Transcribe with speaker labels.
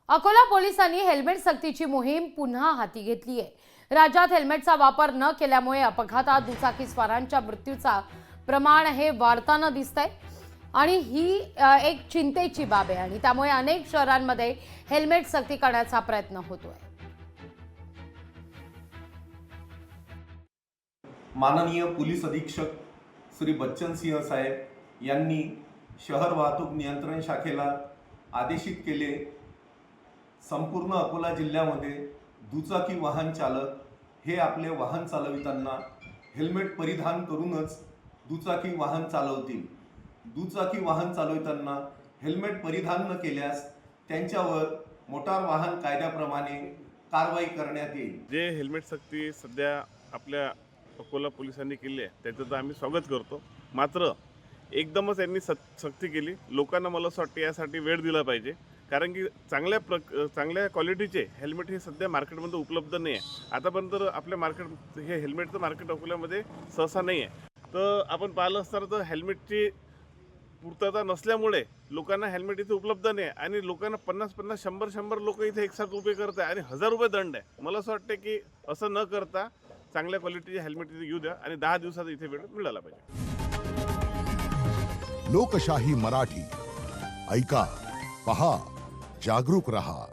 Speaker 1: अकोला पोलिसांनी हेल्मेट सक्तीची मोहीम पुन्हा हाती घेतली आहे। राज्यात हेल्मेटचा वापर न केल्यामुळे अपघातात दुचाकीस्वारांच्या मृत्यूचा प्रमाण हे वाढताना दिसतंय आणि ही एक चिंतेची बाब आहे आणि त्यामुळे अनेक शहरांमध्ये हेल्मेट सक्ती करण्याचा प्रयत्न होतोय।
Speaker 2: माननीय पोलीस अधीक्षक श्री बच्चन सिंह साहेब यांनी शहर वाहतूक नियंत्रण शाखेला आदेशित केले, संपूर्ण अकोला जिल्ह्यामध्ये दुचाकी वाहन चालक हे आपले वाहन चालविताना हेल्मेट परिधान करूनच दुचाकी वाहन चालवतील। दुचाकी वाहन चालविताना हेल्मेट परिधान न केल्यास त्यांच्यावर मोटार वाहन कायद्याप्रमाणे कारवाई करण्यात येईल।
Speaker 3: जे हेल्मेट सक्ती सध्या आपल्या अकोला पोलिसांनी केली आहे त्याचं तर आम्ही स्वागत करतो। मात्र एकदमच यांनी सक्ती केली, लोकांना मला असं वाटतं यासाठी वेळ दिला पाहिजे, कारण की चांगल्या क्वालिटीचे हेल्मेट हे सध्या मार्केटमध्ये उपलब्ध नाही आहे। आतापर्यंत आपल्या मार्केट हे हेल्मेटचं मार्केट अकोल्यामध्ये सहसा नाही आहे। तर आपण पाहिलं असताना तर हेल्मेटची पूर्तता नसल्यामुळे लोकांना हेल्मेट इथे उपलब्ध नाही आणि लोकांना 50-50, 100-100 लोक इथे एकसाथ उभे करत आहे आणि 1000 रुपये दंड आहे। मला असं वाटतं की असं न करता चांगल्या क्वालिटीचे हेल्मेट इथे येऊ द्या आणि 10 दिवसात इथे वेळ मिळाला पाहिजे।
Speaker 4: लोकशाही मराठी ऐका, पहा, जागरूक रहा।